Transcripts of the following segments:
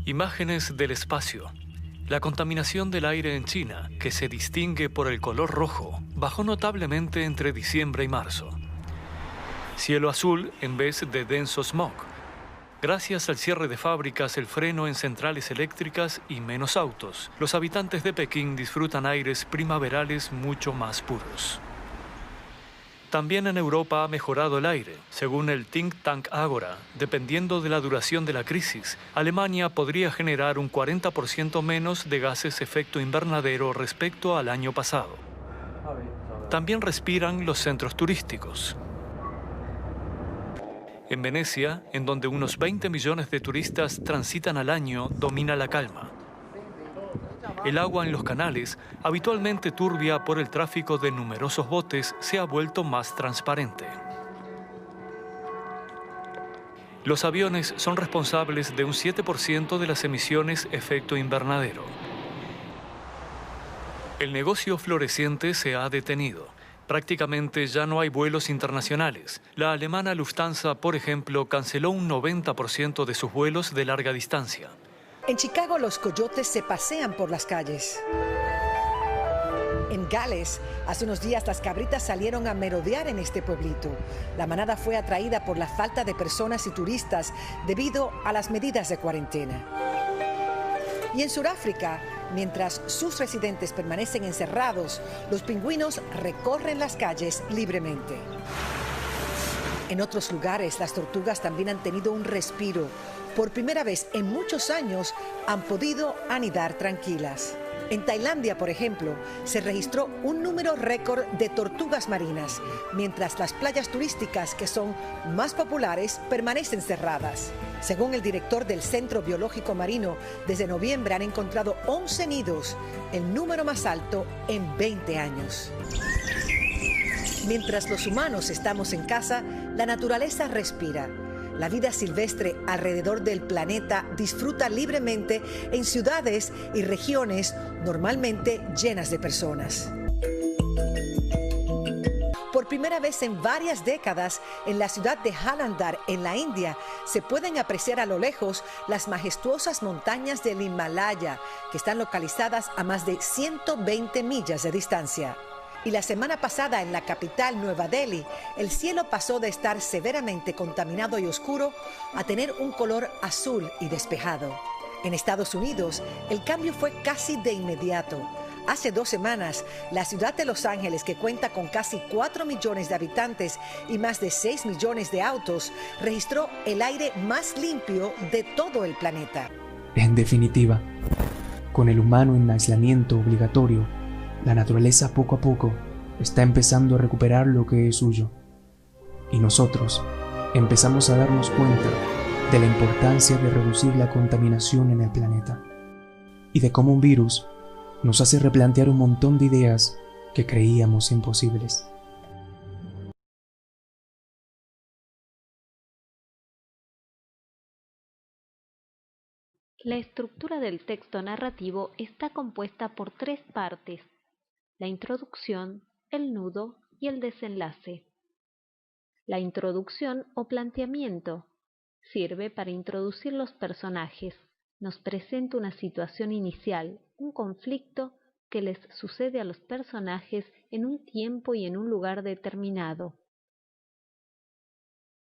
Imágenes del espacio. La contaminación del aire en China, que se distingue por el color rojo, bajó notablemente entre diciembre y marzo. Cielo azul en vez de denso smog. Gracias al cierre de fábricas, el freno en centrales eléctricas y menos autos, los habitantes de Pekín disfrutan aires primaverales mucho más puros. También en Europa ha mejorado el aire. Según el think tank Agora, dependiendo de la duración de la crisis, Alemania podría generar un 40% menos de gases efecto invernadero respecto al año pasado. También respiran los centros turísticos. En Venecia, en donde unos 20 millones de turistas transitan al año, domina la calma. El agua en los canales, habitualmente turbia por el tráfico de numerosos botes, se ha vuelto más transparente. Los aviones son responsables de un 7% de las emisiones efecto invernadero. El negocio floreciente se ha detenido. Prácticamente ya no hay vuelos internacionales. La alemana Lufthansa, por ejemplo, canceló un 90% de sus vuelos de larga distancia. En Chicago los coyotes se pasean por las calles. En Gales, hace unos días las cabritas salieron a merodear en este pueblito. La manada fue atraída por la falta de personas y turistas debido a las medidas de cuarentena. Y en Sudáfrica, mientras sus residentes permanecen encerrados, los pingüinos recorren las calles libremente. En otros lugares, las tortugas también han tenido un respiro. Por primera vez en muchos años han podido anidar tranquilas. En Tailandia, por ejemplo, se registró un número récord de tortugas marinas, mientras las playas turísticas, que son más populares, permanecen cerradas. Según el director del Centro Biológico Marino, desde noviembre han encontrado 11 nidos, el número más alto en 20 años. Mientras los humanos estamos en casa, la naturaleza respira. La vida silvestre alrededor del planeta disfruta libremente en ciudades y regiones normalmente llenas de personas. Por primera vez en varias décadas, en la ciudad de Jalandhar, en la India, se pueden apreciar a lo lejos las majestuosas montañas del Himalaya, que están localizadas a más de 120 millas de distancia. Y la semana pasada en la capital, Nueva Delhi, el cielo pasó de estar severamente contaminado y oscuro a tener un color azul y despejado. En Estados Unidos, el cambio fue casi de inmediato. Hace 2 semanas, la ciudad de Los Ángeles, que cuenta con casi 4 millones de habitantes y más de 6 millones de autos, registró el aire más limpio de todo el planeta. En definitiva, con el humano en aislamiento obligatorio, la naturaleza poco a poco está empezando a recuperar lo que es suyo. Y nosotros empezamos a darnos cuenta de la importancia de reducir la contaminación en el planeta y de cómo un virus nos hace replantear un montón de ideas que creíamos imposibles. La estructura del texto narrativo está compuesta por 3 partes: la introducción, el nudo y el desenlace. La introducción o planteamiento sirve para introducir los personajes. Nos presenta una situación inicial, un conflicto que les sucede a los personajes en un tiempo y en un lugar determinado.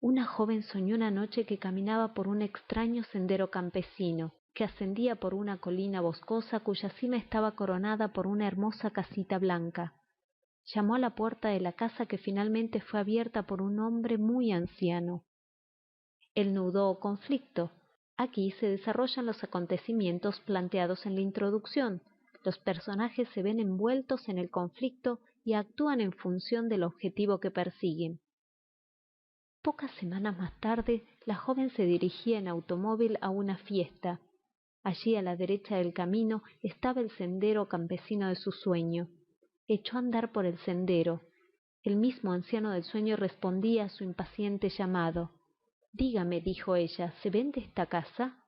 Una joven soñó una noche que caminaba por un extraño sendero campesino, que ascendía por una colina boscosa cuya cima estaba coronada por una hermosa casita blanca. Llamó a la puerta de la casa, que finalmente fue abierta por un hombre muy anciano. El nudo o conflicto. Aquí se desarrollan los acontecimientos planteados en la introducción. Los personajes se ven envueltos en el conflicto y actúan en función del objetivo que persiguen. Pocas semanas más tarde, la joven se dirigía en automóvil a una fiesta. Allí, a la derecha del camino, estaba el sendero campesino de su sueño. Echó a andar por el sendero. El mismo anciano del sueño respondía a su impaciente llamado. «Dígame», dijo ella, «¿se vende esta casa?».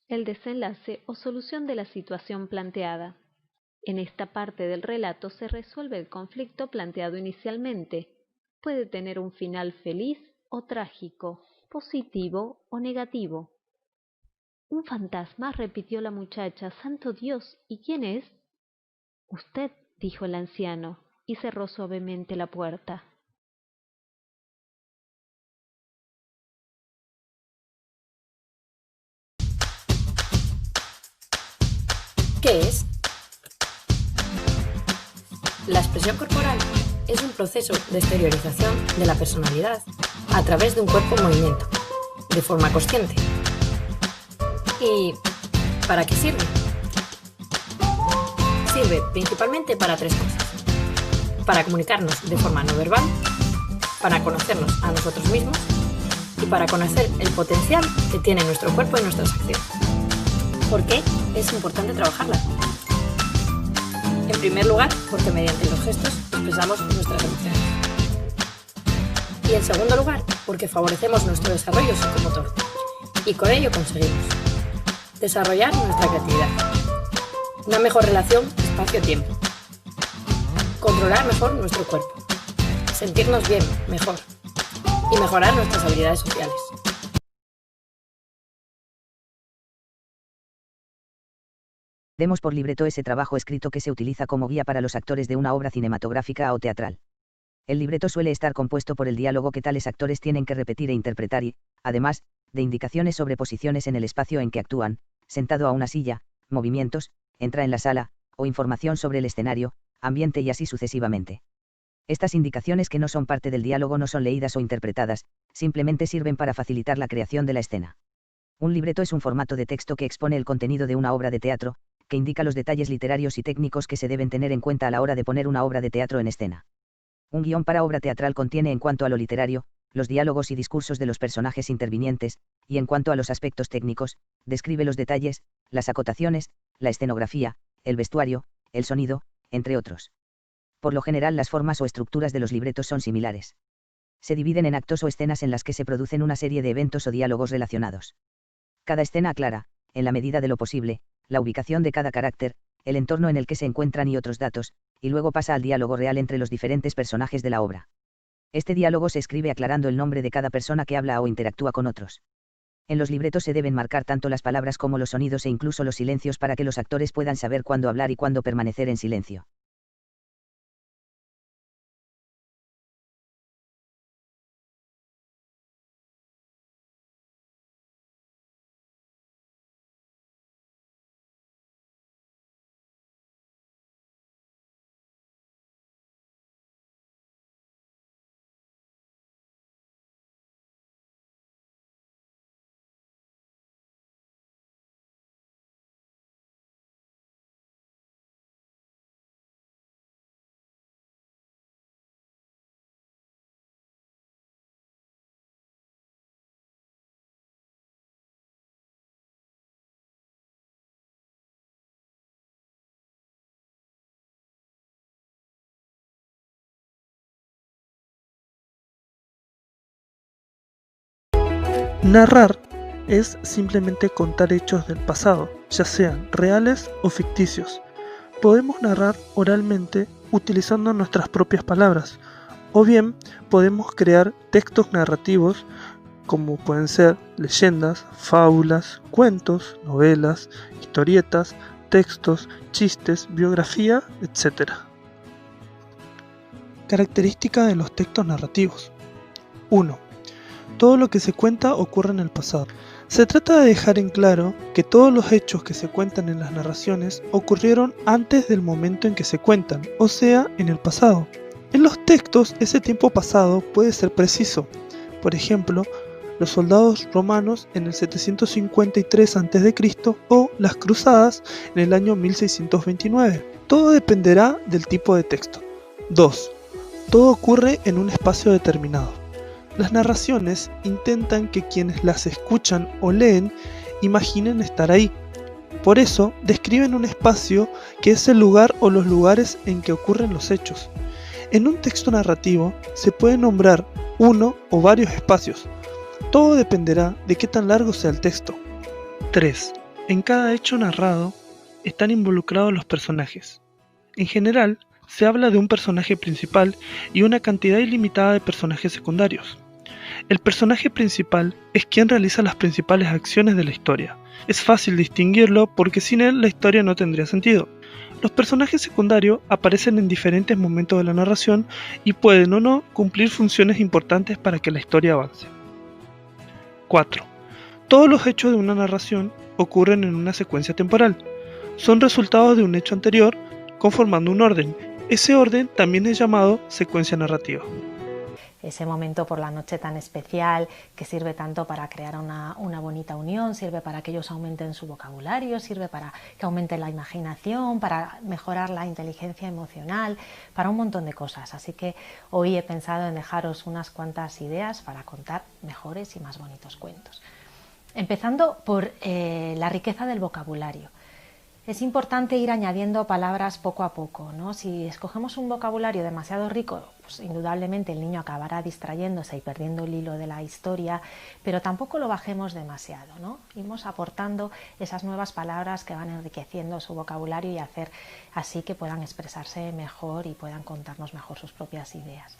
El desenlace o solución de la situación planteada. En esta parte del relato se resuelve el conflicto planteado inicialmente. Puede tener un final feliz o trágico, positivo o negativo. Un fantasma, repitió la muchacha. Santo Dios, ¿y quién es? Usted, dijo el anciano, y cerró suavemente la puerta. ¿Qué es? La expresión corporal es un proceso de exteriorización de la personalidad a través de un cuerpo en movimiento, de forma consciente. ¿Y para qué sirve? Sirve principalmente para tres cosas: para comunicarnos de forma no verbal, para conocernos a nosotros mismos y para conocer el potencial que tiene nuestro cuerpo y nuestras acciones. ¿Por qué es importante trabajarla? En primer lugar, porque mediante los gestos expresamos nuestras emociones. Y en segundo lugar, porque favorecemos nuestro desarrollo psicomotor. Y con ello conseguimos desarrollar nuestra creatividad, una mejor relación espacio-tiempo, controlar mejor nuestro cuerpo, sentirnos bien, mejor, y mejorar nuestras habilidades sociales. Demos por libreto ese trabajo escrito que se utiliza como guía para los actores de una obra cinematográfica o teatral. El libreto suele estar compuesto por el diálogo que tales actores tienen que repetir e interpretar y, además, de indicaciones sobre posiciones en el espacio en que actúan, sentado a una silla, movimientos, entra en la sala, o información sobre el escenario, ambiente y así sucesivamente. Estas indicaciones que no son parte del diálogo no son leídas o interpretadas, simplemente sirven para facilitar la creación de la escena. Un libreto es un formato de texto que expone el contenido de una obra de teatro, que indica los detalles literarios y técnicos que se deben tener en cuenta a la hora de poner una obra de teatro en escena. Un guión para obra teatral contiene, en cuanto a lo literario, los diálogos y discursos de los personajes intervinientes, y en cuanto a los aspectos técnicos, describe los detalles, las acotaciones, la escenografía, el vestuario, el sonido, entre otros. Por lo general, las formas o estructuras de los libretos son similares. Se dividen en actos o escenas en las que se producen una serie de eventos o diálogos relacionados. Cada escena aclara, en la medida de lo posible, la ubicación de cada carácter, el entorno en el que se encuentran y otros datos, y luego pasa al diálogo real entre los diferentes personajes de la obra. Este diálogo se escribe aclarando el nombre de cada persona que habla o interactúa con otros. En los libretos se deben marcar tanto las palabras como los sonidos e incluso los silencios para que los actores puedan saber cuándo hablar y cuándo permanecer en silencio. Narrar es simplemente contar hechos del pasado, ya sean reales o ficticios. Podemos narrar oralmente utilizando nuestras propias palabras, o bien podemos crear textos narrativos como pueden ser leyendas, fábulas, cuentos, novelas, historietas, textos, chistes, biografía, etc. Características de los textos narrativos. 1. Todo lo que se cuenta ocurre en el pasado. Se trata de dejar en claro que todos los hechos que se cuentan en las narraciones ocurrieron antes del momento en que se cuentan, o sea, en el pasado. En los textos, ese tiempo pasado puede ser preciso. Por ejemplo, los soldados romanos en el 753 a.C. o las cruzadas en el año 1629. Todo dependerá del tipo de texto. 2. Todo ocurre en un espacio determinado. Las narraciones intentan que quienes las escuchan o leen imaginen estar ahí. Por eso, describen un espacio que es el lugar o los lugares en que ocurren los hechos. En un texto narrativo se puede nombrar uno o varios espacios. Todo dependerá de qué tan largo sea el texto. 3. En cada hecho narrado están involucrados los personajes. En general, se habla de un personaje principal y una cantidad ilimitada de personajes secundarios. El personaje principal es quien realiza las principales acciones de la historia. Es fácil distinguirlo porque sin él la historia no tendría sentido. Los personajes secundarios aparecen en diferentes momentos de la narración y pueden o no cumplir funciones importantes para que la historia avance. 4. Todos los hechos de una narración ocurren en una secuencia temporal. Son resultados de un hecho anterior conformando un orden. Ese orden también es llamado secuencia narrativa. Ese momento por la noche tan especial que sirve tanto para crear una bonita unión, sirve para que ellos aumenten su vocabulario, sirve para que aumente la imaginación, para mejorar la inteligencia emocional, para un montón de cosas. Así que hoy he pensado en dejaros unas cuantas ideas para contar mejores y más bonitos cuentos. Empezando por la riqueza del vocabulario. Es importante ir añadiendo palabras poco a poco, ¿no? Si escogemos un vocabulario demasiado rico, pues indudablemente el niño acabará distrayéndose y perdiendo el hilo de la historia, pero tampoco lo bajemos demasiado, ¿no? Iremos aportando esas nuevas palabras que van enriqueciendo su vocabulario y hacer así que puedan expresarse mejor y puedan contarnos mejor sus propias ideas.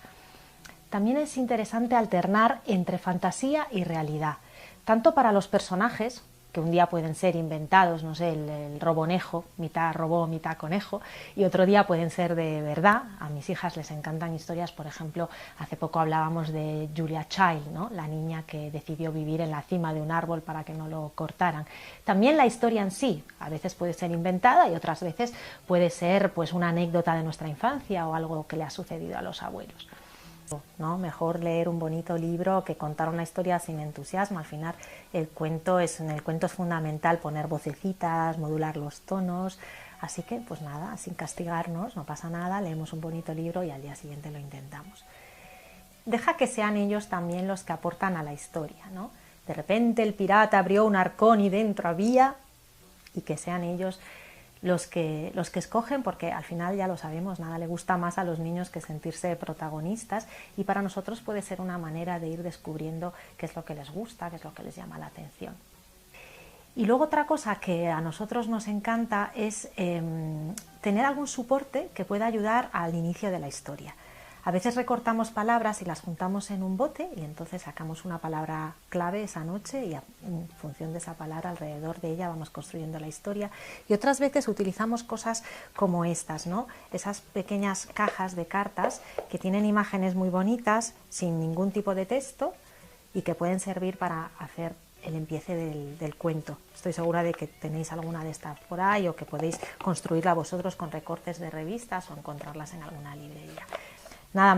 También es interesante alternar entre fantasía y realidad, tanto para los personajes, que un día pueden ser inventados, no sé, el robonejo, mitad robot, mitad conejo, y otro día pueden ser de verdad. A mis hijas les encantan historias, por ejemplo, hace poco hablábamos de Julia Child, ¿no? La niña que decidió vivir en la cima de un árbol para que no lo cortaran. También la historia en sí, a veces puede ser inventada y otras veces puede ser pues una anécdota de nuestra infancia o algo que le ha sucedido a los abuelos, ¿no? Mejor leer un bonito libro que contar una historia sin entusiasmo. Al final en el cuento es fundamental poner vocecitas, modular los tonos, así que pues nada, sin castigarnos, no pasa nada, leemos un bonito libro y al día siguiente lo intentamos. Deja que sean ellos también los que aportan a la historia, ¿no? De repente el pirata abrió un arcón y dentro había, y que sean ellos los que escogen, porque al final ya lo sabemos, nada le gusta más a los niños que sentirse protagonistas, y para nosotros puede ser una manera de ir descubriendo qué es lo que les gusta, qué es lo que les llama la atención. Y luego otra cosa que a nosotros nos encanta es tener algún soporte que pueda ayudar al inicio de la historia. A veces recortamos palabras y las juntamos en un bote y entonces sacamos una palabra clave esa noche y en función de esa palabra, alrededor de ella vamos construyendo la historia. Y otras veces utilizamos cosas como estas, ¿no? Esas pequeñas cajas de cartas que tienen imágenes muy bonitas, sin ningún tipo de texto y que pueden servir para hacer el empiece del cuento. Estoy segura de que tenéis alguna de estas por ahí o que podéis construirla vosotros con recortes de revistas o encontrarlas en alguna librería. Nada